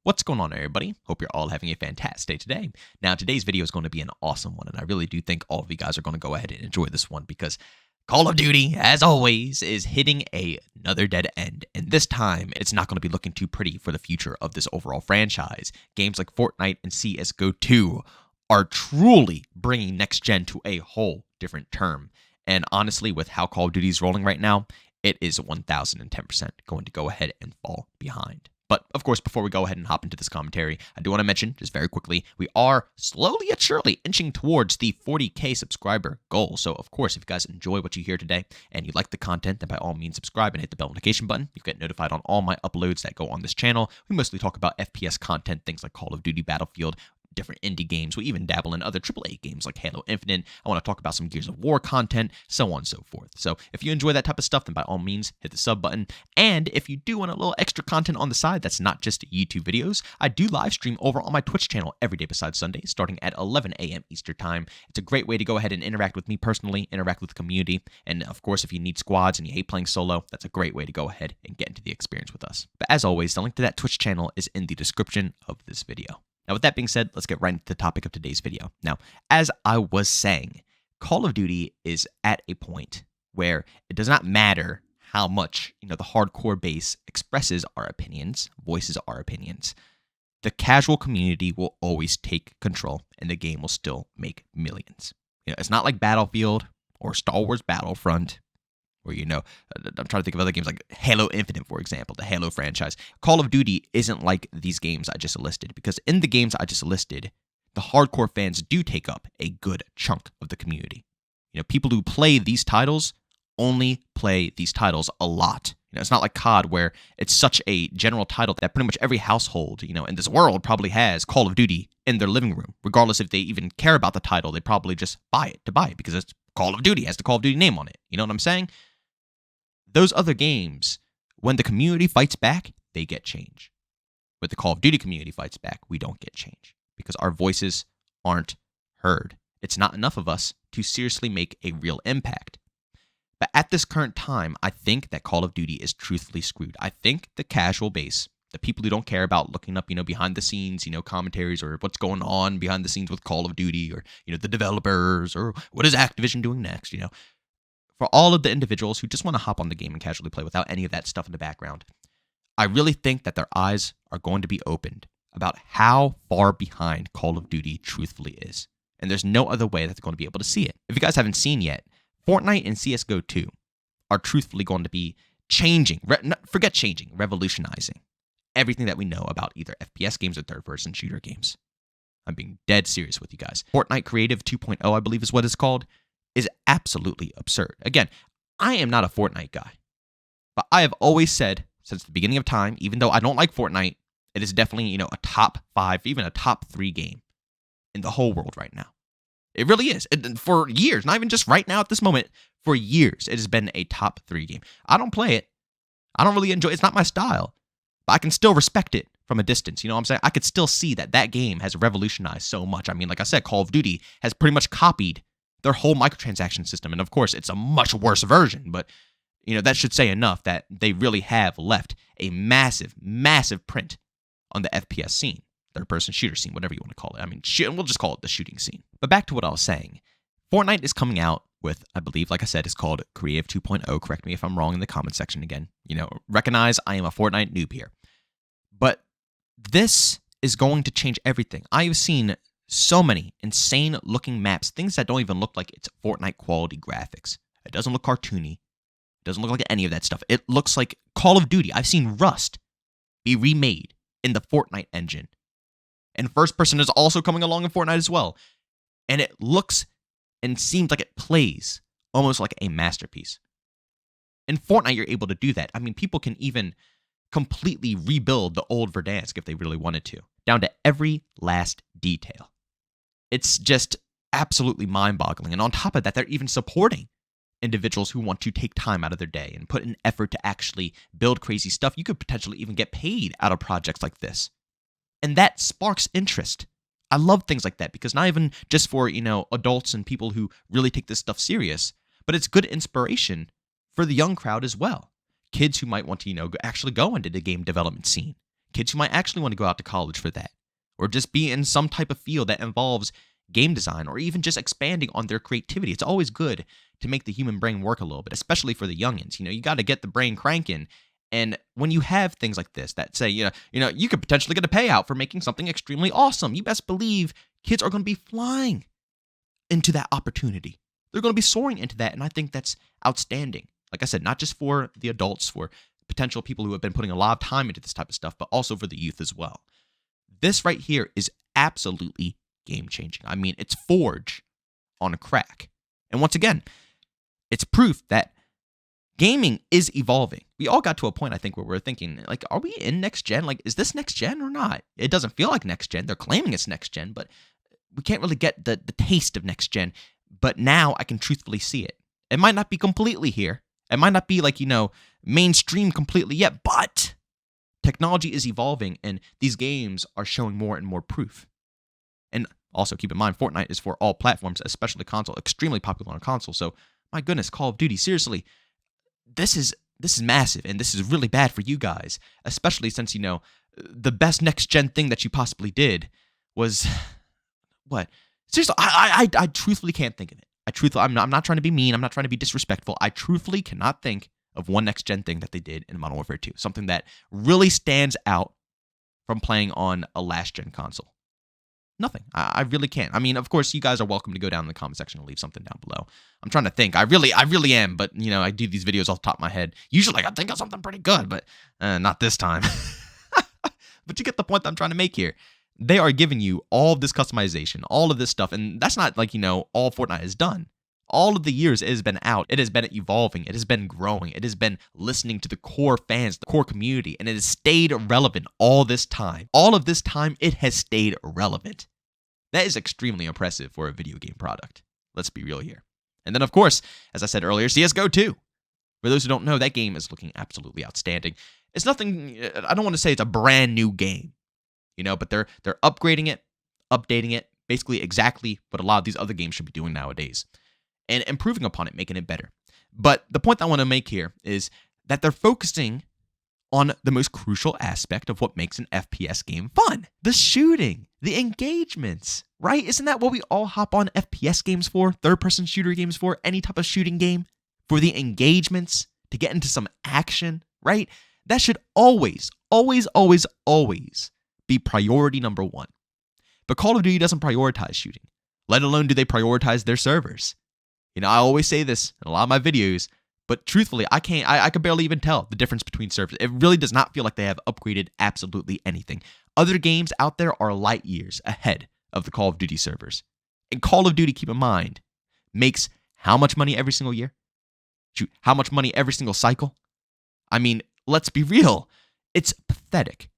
What's going on, everybody? Hope you're all having a fantastic day today. Now, today's video is going to be an awesome one, and I really do think all of you guys are going to go ahead and enjoy this one because Call of Duty, as always, is hitting another dead end, and this time, it's not going to be looking too pretty for the future of this overall franchise. Games like Fortnite and CSGO 2 are truly bringing next gen to a whole different term, and honestly, with how Call of Duty is rolling right now, it is 1010% going to go ahead and fall behind. But, of course, before we go ahead and hop into this commentary, I do want to mention, just very quickly, we are slowly yet surely inching towards the 40K subscriber goal. So, of course, if you guys enjoy what you hear today and you like the content, then by all means subscribe and hit the bell notification button. You get notified on all my uploads that go on this channel. We mostly talk about FPS content, things like Call of Duty, Battlefield, different indie games. We even dabble in other AAA games like Halo Infinite. I want to talk about some Gears of War content, so on and so forth. So if you enjoy that type of stuff, then by all means, hit the sub button. And if you do want a little extra content on the side that's not just YouTube videos, I do live stream over on my Twitch channel every day besides Sundays, starting at 11 a.m. Eastern Time. It's a great way to go ahead and interact with me personally, interact with the community. And of course, if you need squads and you hate playing solo, that's a great way to go ahead and get into the experience with us. But as always, the link to that Twitch channel is in the description of this video. Now, with that being said, let's get right into the topic of today's video. Now, as I was saying, Call of Duty is at a point where it does not matter how much, the hardcore base expresses our opinions, voices our opinions. The casual community will always take control, and the game will still make millions. It's not like Battlefield or Star Wars Battlefront, or, I'm trying to think of other games like Halo Infinite, for example, the Halo franchise. Call of Duty isn't like these games I just listed, because in the games I just listed, the hardcore fans do take up a good chunk of the community. People who play these titles only play these titles a lot. It's not like COD, where it's such a general title that pretty much every household, in this world probably has Call of Duty in their living room. Regardless if they even care about the title, they probably just buy it because it's Call of Duty, it has the Call of Duty name on it. You know what I'm saying? Those other games, when the community fights back, they get change. When the Call of Duty community fights back, we don't get change because our voices aren't heard. It's not enough of us to seriously make a real impact. But at this current time, I think that Call of Duty is truthfully screwed. I think the casual base, the people who don't care about looking up, behind the scenes, commentaries or what's going on behind the scenes with Call of Duty or, the developers or what is Activision doing next, For all of the individuals who just want to hop on the game and casually play without any of that stuff in the background, I really think that their eyes are going to be opened about how far behind Call of Duty truthfully is. And there's no other way that they're going to be able to see it. If you guys haven't seen yet, Fortnite and CSGO 2 are truthfully going to be revolutionizing everything that we know about either FPS games or third-person shooter games. I'm being dead serious with you guys. Fortnite Creative 2.0, I believe is what it's called, is absolutely absurd. Again, I am not a Fortnite guy, but I have always said since the beginning of time, even though I don't like Fortnite, it is definitely, a top 5, even a top 3 game in the whole world right now. It really is. For years, not even just right now at this moment, for years, it has been a top 3 game. I don't play it. I don't really enjoy it. It's not my style, but I can still respect it from a distance. You know what I'm saying? I could still see that game has revolutionized so much. I mean, like I said, Call of Duty has pretty much copied their whole microtransaction system. And of course, it's a much worse version, but that should say enough that they really have left a massive, massive print on the FPS scene, third-person shooter scene, whatever you want to call it. I mean, we'll just call it the shooting scene. But back to what I was saying. Fortnite is coming out with, I believe, like I said, it's called Creative 2.0. Correct me if I'm wrong in the comment section again. Recognize I am a Fortnite noob here. But this is going to change everything. I have seen so many insane looking maps, things that don't even look like it's Fortnite quality graphics. It doesn't look cartoony. It doesn't look like any of that stuff. It looks like Call of Duty. I've seen Rust be remade in the Fortnite engine. And first person is also coming along in Fortnite as well. And it looks and seems like it plays almost like a masterpiece. In Fortnite, you're able to do that. I mean, people can even completely rebuild the old Verdansk if they really wanted to, down to every last detail. It's just absolutely mind-boggling. And on top of that, they're even supporting individuals who want to take time out of their day and put an effort to actually build crazy stuff. You could potentially even get paid out of projects like this. And that sparks interest. I love things like that because not even just for, adults and people who really take this stuff serious, but it's good inspiration for the young crowd as well. Kids who might want to, actually go into the game development scene. kids who might actually want to go out to college for that, or just be in some type of field that involves game design, or even just expanding on their creativity. It's always good to make the human brain work a little bit, especially for the youngins. You got to get the brain cranking. And when you have things like this that say, you could potentially get a payout for making something extremely awesome, you best believe kids are going to be flying into that opportunity. They're going to be soaring into that, and I think that's outstanding. Like I said, not just for the adults, for potential people who have been putting a lot of time into this type of stuff, but also for the youth as well. This right here is absolutely game-changing. I mean, it's Forge on a crack. And once again, it's proof that gaming is evolving. We all got to a point, I think, where we're thinking, like, are we in next gen? Like, is this next gen or not? It doesn't feel like next gen. They're claiming it's next gen, but we can't really get the taste of next gen. But now I can truthfully see it. It might not be completely here. It might not be like, mainstream completely yet, but technology is evolving and these games are showing more and more proof. And also keep in mind, Fortnite is for all platforms, especially console, extremely popular on console. So my goodness, Call of Duty, seriously, this is massive, and this is really bad for you guys, especially since, the best next-gen thing that you possibly did was, what? Seriously, I truthfully can't think of it. I'm not trying to be mean. I'm not trying to be disrespectful. I truthfully cannot think of one next-gen thing that they did in Modern Warfare 2, something that really stands out from playing on a last-gen console. Nothing. I really can't. I mean, of course, you guys are welcome to go down in the comment section and leave something down below. I'm trying to think. I really am, but, I do these videos off the top of my head. Usually I think of something pretty good, but not this time. But you get the point that I'm trying to make here. They are giving you all of this customization, all of this stuff, and that's not like, all Fortnite has done. All of the years it has been out, it has been evolving, it has been growing, it has been listening to the core fans, the core community, and it has stayed relevant all this time. All of this time, it has stayed relevant. That is extremely impressive for a video game product. Let's be real here. And then, of course, as I said earlier, CSGO 2. For those who don't know, that game is looking absolutely outstanding. It's nothing, I don't want to say it's a brand new game, but they're upgrading it, updating it, basically exactly what a lot of these other games should be doing nowadays, and improving upon it, making it better. But the point I want to make here is that they're focusing on the most crucial aspect of what makes an FPS game fun. The shooting, the engagements, right? Isn't that what we all hop on FPS games for? Third-person shooter games for? Any type of shooting game? For the engagements? To get into some action, right? That should always, always, always, always be priority number one. But Call of Duty doesn't prioritize shooting, let alone do they prioritize their servers. I always say this in a lot of my videos, but truthfully, I could barely even tell the difference between servers. It really does not feel like they have upgraded absolutely anything. Other games out there are light years ahead of the Call of Duty servers. And Call of Duty, keep in mind, makes how much money every single year? Shoot, how much money every single cycle? I mean, let's be real. It's pathetic.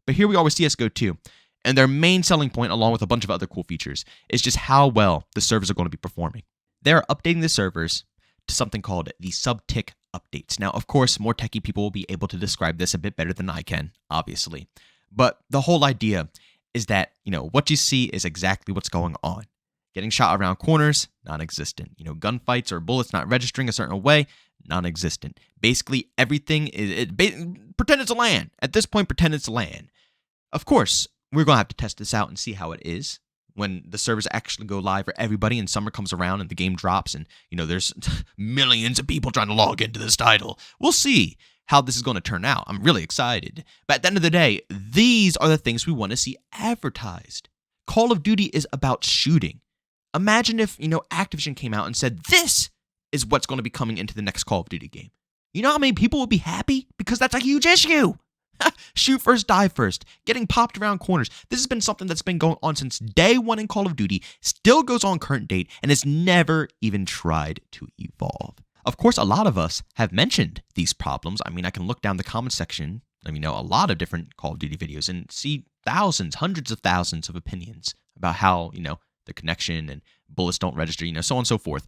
But here we are with CSGO 2. And their main selling point, along with a bunch of other cool features, is just how well the servers are going to be performing. They're updating the servers to something called the sub-tick updates. Now, of course, more techie people will be able to describe this a bit better than I can, obviously. But the whole idea is that, what you see is exactly what's going on. Getting shot around corners, non-existent. Gunfights or bullets not registering a certain way, non-existent. Basically, everything pretend it's a LAN. At this point, pretend it's a LAN. Of course, we're going to have to test this out and see how it is when the servers actually go live for everybody and summer comes around and the game drops and, there's millions of people trying to log into this title. We'll see how this is going to turn out. I'm really excited. But at the end of the day, these are the things we want to see advertised. Call of Duty is about shooting. Imagine if, Activision came out and said, this is what's going to be coming into the next Call of Duty game. You know how many people would be happy? Because that's a huge issue. Shoot first, die first, getting popped around corners. This has been something that's been going on since day one in Call of Duty, still goes on current date, and has never even tried to evolve. Of course, a lot of us have mentioned these problems. I mean, I can look down the comment section, a lot of different Call of Duty videos and see thousands, hundreds of thousands of opinions about how, the connection and bullets don't register, so on and so forth.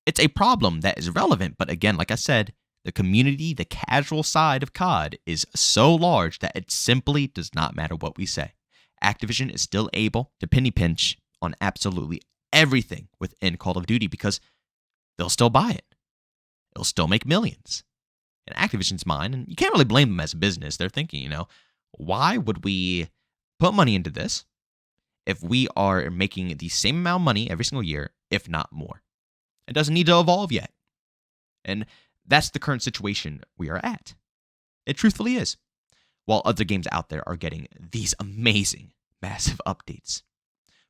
It's a problem that is relevant, but again, like I said, the community, the casual side of COD is so large that it simply does not matter what we say. Activision is still able to penny pinch on absolutely everything within Call of Duty because they'll still buy it. It'll still make millions. In Activision's mind, and you can't really blame them as a business. They're thinking, why would we put money into this if we are making the same amount of money every single year, if not more? It doesn't need to evolve yet. And that's the current situation we are at. It truthfully is. While other games out there are getting these amazing, massive updates.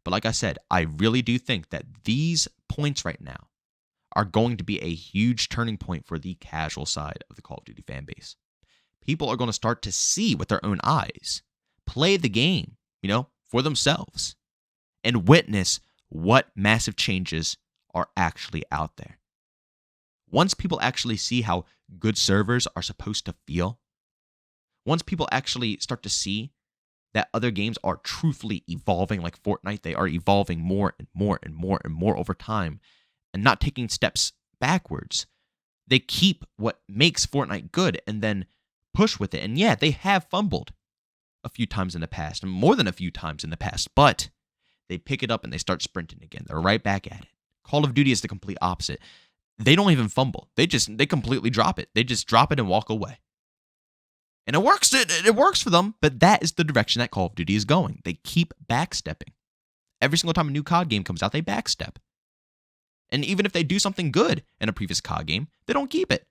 But like I said, I really do think that these points right now are going to be a huge turning point for the casual side of the Call of Duty fan base. People are going to start to see with their own eyes, play the game, for themselves, and witness what massive changes are actually out there. Once people actually see how good servers are supposed to feel, once people actually start to see that other games are truthfully evolving like Fortnite, they are evolving more and more and more and more over time and not taking steps backwards. They keep what makes Fortnite good and then push with it. And yeah, they have fumbled a few times in the past, and more than a few times in the past, but they pick it up and they start sprinting again. They're right back at it. Call of Duty is the complete opposite. They don't even fumble. They completely drop it. They just drop it and walk away. And it works. It works for them, but that is the direction that Call of Duty is going. They keep backstepping. Every single time a new COD game comes out, they backstep. And even if they do something good in a previous COD game, they don't keep it.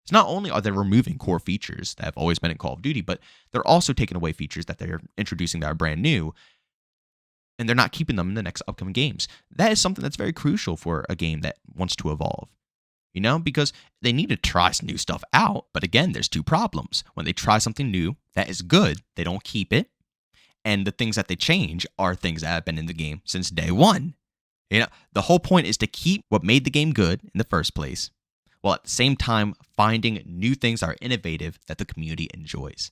It's not only are they removing core features that have always been in Call of Duty, but they're also taking away features that they're introducing that are brand new, and they're not keeping them in the next upcoming games. That is something that's very crucial for a game that wants to evolve. Because they need to try some new stuff out. But again, there's two problems. When they try something new that is good, they don't keep it. And the things that they change are things that have been in the game since day one. The whole point is to keep what made the game good in the first place, while at the same time finding new things that are innovative that the community enjoys.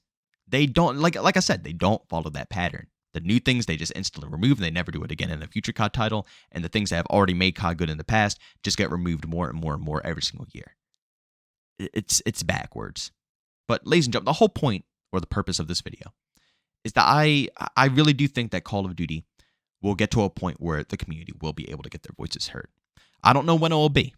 They don't, like I said, they don't follow that pattern. The new things they just instantly remove and they never do it again in a future COD title. And the things that have already made COD good in the past just get removed more and more and more every single year. It's backwards. But ladies and gentlemen, the whole point or the purpose of this video is that I really do think that Call of Duty will get to a point where the community will be able to get their voices heard. I don't know when it will be.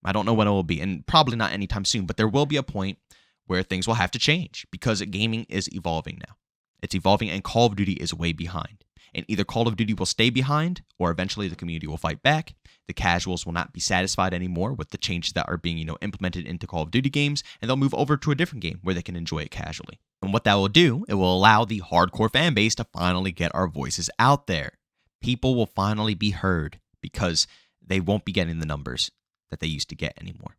And probably not anytime soon, but there will be a point where things will have to change because gaming is evolving now. It's evolving, and Call of Duty is way behind. And either Call of Duty will stay behind, or eventually the community will fight back. The casuals will not be satisfied anymore with the changes that are being, implemented into Call of Duty games, and they'll move over to a different game where they can enjoy it casually. And what that will do, it will allow the hardcore fan base to finally get our voices out there. People will finally be heard because they won't be getting the numbers that they used to get anymore.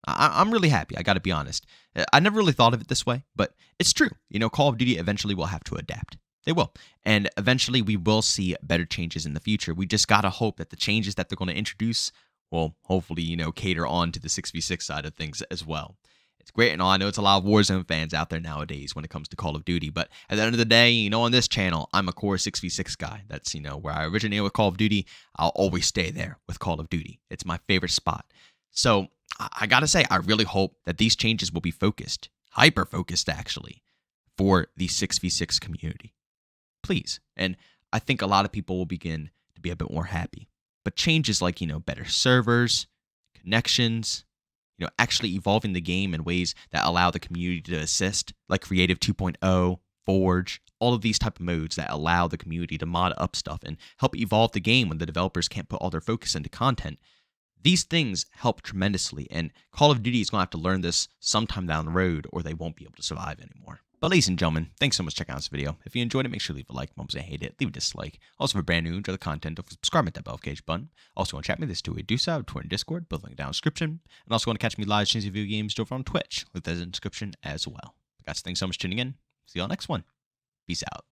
I'm really happy, I gotta be honest. I never really thought of it this way, but it's true. Call of Duty eventually will have to adapt. They will. And eventually we will see better changes in the future. We just gotta hope that the changes that they're going to introduce will hopefully, cater on to the 6v6 side of things as well. It's great and all. I know it's a lot of Warzone fans out there nowadays when it comes to Call of Duty, but at the end of the day, on this channel, I'm a core 6v6 guy. That's, where I originated with Call of Duty. I'll always stay there with Call of Duty. It's my favorite spot. So I gotta say, I really hope that these changes will be focused, hyper-focused actually, for the 6v6 community. Please. And I think a lot of people will begin to be a bit more happy. But changes like, better servers, connections, actually evolving the game in ways that allow the community to assist, like Creative 2.0, Forge, all of these type of modes that allow the community to mod up stuff and help evolve the game when the developers can't put all their focus into content. These things help tremendously, and Call of Duty is going to have to learn this sometime down the road or they won't be able to survive anymore. But ladies and gentlemen, thanks so much for checking out this video. If you enjoyed it, make sure to leave a like. If you hate it, leave a dislike. Also, if you're brand new, enjoy the content, don't subscribe, hit that bell notification button. Also, want to chat me, this to a do so, Twitter and Discord, both link down in the description. And also want to catch me live streams of video games over on Twitch, link that in the description as well. Guys, thanks so much for tuning in. See you all next one. Peace out.